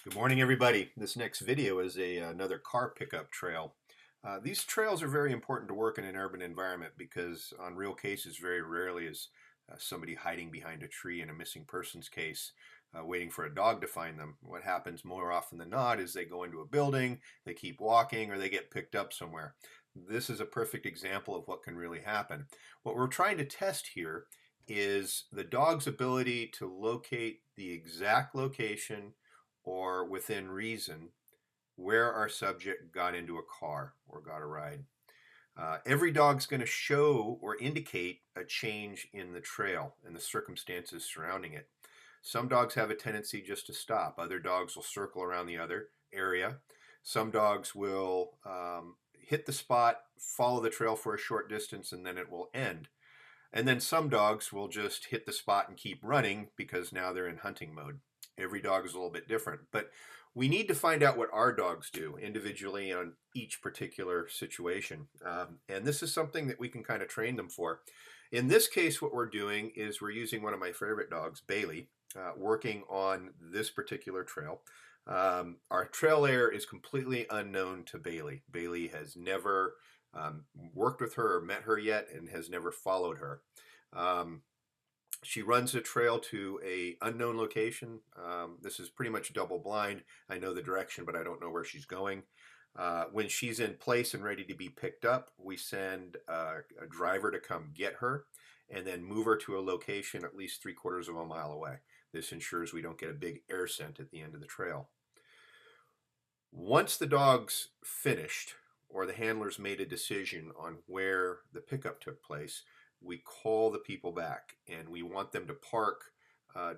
Good morning, everybody. This next video is another car pickup trail. These trails are very important to work in an urban environment because on real cases, very rarely is somebody hiding behind a tree in a missing persons case, waiting for a dog to find them. What happens more often than not is they go into a building, they keep walking, or they get picked up somewhere. This is a perfect example of what can really happen. What we're trying to test here is the dog's ability to locate the exact location or within reason where our subject got into a car or got a ride. Every dog's going to show or indicate a change in the trail and the circumstances surrounding it. Some dogs have a tendency just to stop. Other dogs will circle around the other area. Some dogs will hit the spot, follow the trail for a short distance, and then it will end. And then some dogs will just hit the spot and keep running because now they're in hunting mode. Every dog is a little bit different, but we need to find out what our dogs do individually on each particular situation. And this is something that we can kind of train them for. In this case, what we're doing is we're using one of my favorite dogs, Bailey, working on this particular trail. Our trail layer is completely unknown to Bailey. Bailey has never worked with her or met her yet and has never followed her. She runs a trail to a unknown location. This is pretty much double blind. I know the direction, but I don't know where she's going. When she's in place and ready to be picked up, we send a driver to come get her and then move her to a location at least 3/4 of a mile away. This ensures we don't get a big air scent at the end of the trail. Once the dog's finished or the handler's made a decision on where the pickup took place, we call the people back and we want them to park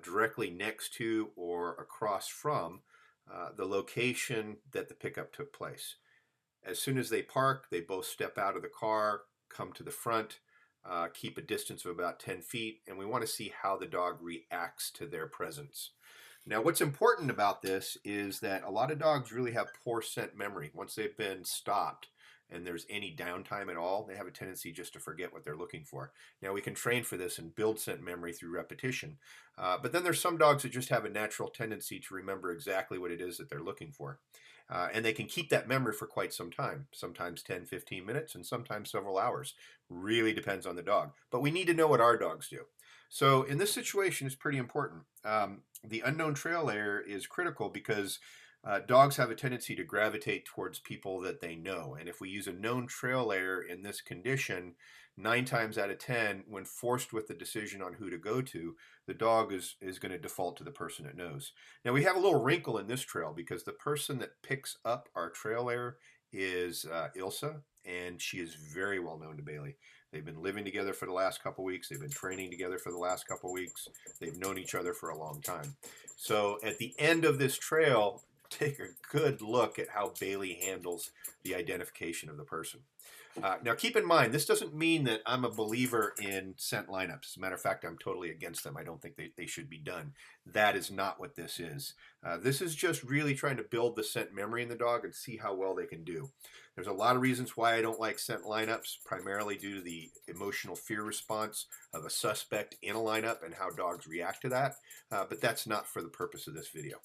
directly next to or across from the location that the pickup took place. As soon as they park, they both step out of the car, come to the front, keep a distance of about 10 feet, and we want to see how the dog reacts to their presence. Now, what's important about this is that a lot of dogs really have poor scent memory. Once they've been stopped and there's any downtime at all, they have a tendency just to forget what they're looking for. Now, we can train for this and build scent memory through repetition. But then there's some dogs that just have a natural tendency to remember exactly what it is that they're looking for. And they can keep that memory for quite some time, sometimes 10, 15 minutes, and sometimes several hours. Really depends on the dog. But we need to know what our dogs do. So in this situation, it's pretty important. The unknown trail layer is critical because dogs have a tendency to gravitate towards people that they know. And if we use a known trail layer in this condition, 9 times out of 10, when forced with the decision on who to go to, the dog is going to default to the person it knows. Now, we have a little wrinkle in this trail because the person that picks up our trail layer is Ilsa, and she is very well known to Bailey. They've been living together for the last couple weeks. They've been training together for the last couple weeks. They've known each other for a long time. So at the end of this trail, take a good look at how Bailey handles the identification of the person. Now, keep in mind, this doesn't mean that I'm a believer in scent lineups. As a matter of fact, I'm totally against them. I don't think they should be done. That is not what this is. This is just really trying to build the scent memory in the dog and see how well they can do. There's a lot of reasons why I don't like scent lineups, primarily due to the emotional fear response of a suspect in a lineup and how dogs react to that. But that's not for the purpose of this video.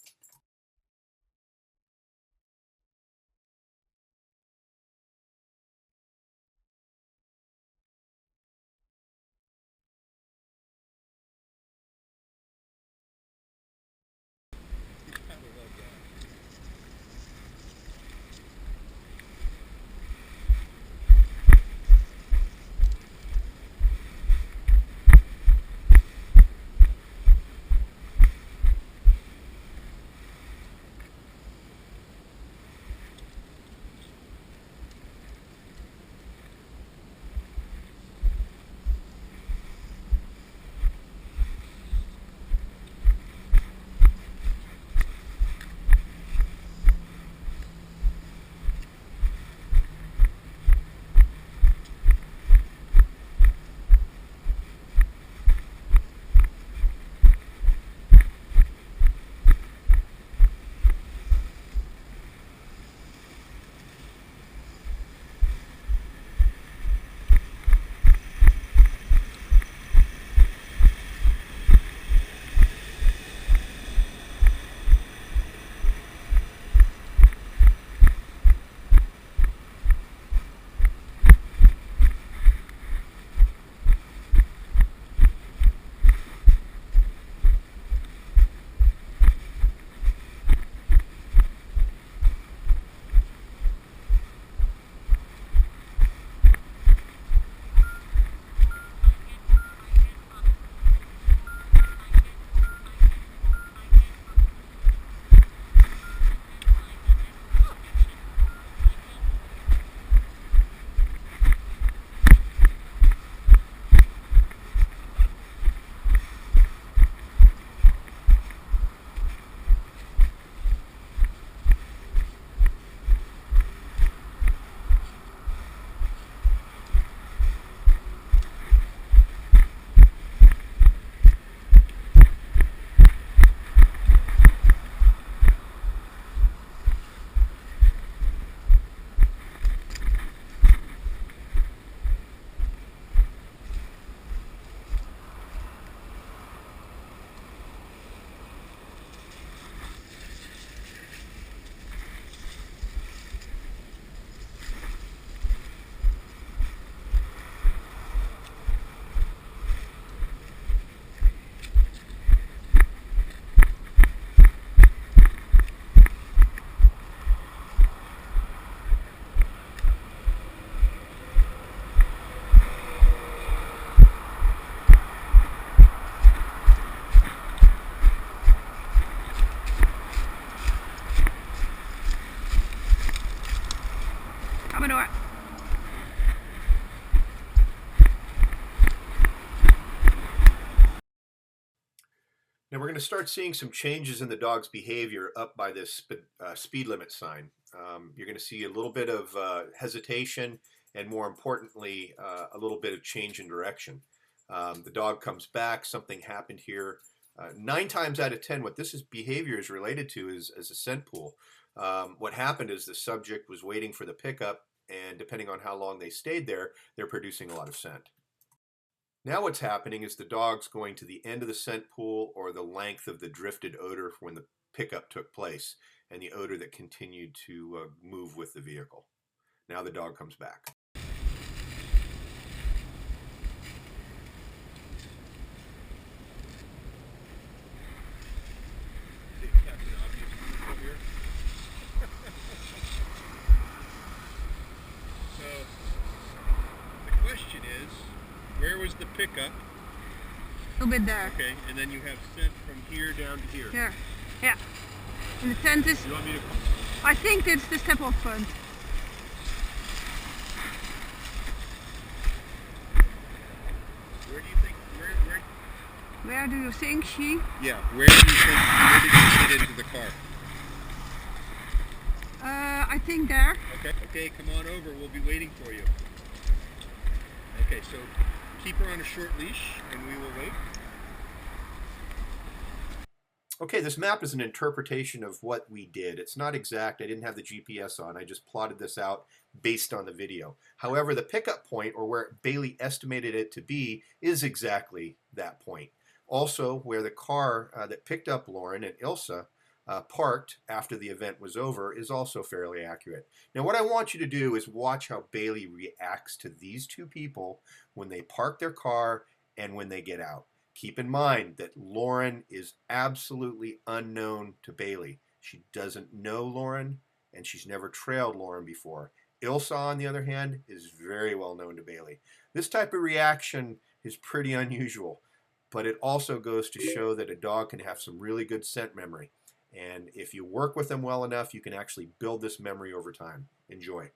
to start seeing some changes in the dog's behavior up by this speed limit sign. You're going to see a little bit of hesitation and, more importantly, a little bit of change in direction. The dog comes back, something happened here. 9 times out of 10, what this behavior is related to is a scent pool. What happened is the subject was waiting for the pickup, and depending on how long they stayed there, they're producing a lot of scent. Now what's happening is the dog's going to the end of the scent pool or the length of the drifted odor when the pickup took place, and the odor that continued to move with the vehicle. Now the dog comes back. So the question is, where was the pickup? A little bit there. Okay, and then you have scent from here down to here. Here. Yeah. And the scent is, You want me to? I think it's the step up front. Where do you think? Where do you think she? Yeah. Where do you think? Where did you get into the car? I think there. Okay. Okay. Come on over. We'll be waiting for you. Okay. So keep her on a short leash, and we will wait. Okay, this map is an interpretation of what we did. It's not exact. I didn't have the GPS on. I just plotted this out based on the video. However, the pickup point, or where Bailey estimated it to be, is exactly that point. Also, where the car that picked up Lauren and Ilsa parked after the event was over is also fairly accurate. Now, what I want you to do is watch how Bailey reacts to these two people when they park their car and when they get out. Keep in mind that Lauren is absolutely unknown to Bailey. She doesn't know Lauren, and she's never trailed Lauren before. Ilsa, on the other hand, is very well known to Bailey. This type of reaction is pretty unusual, but it also goes to show that a dog can have some really good scent memory. And if you work with them well enough, you can actually build this memory over time. Enjoy.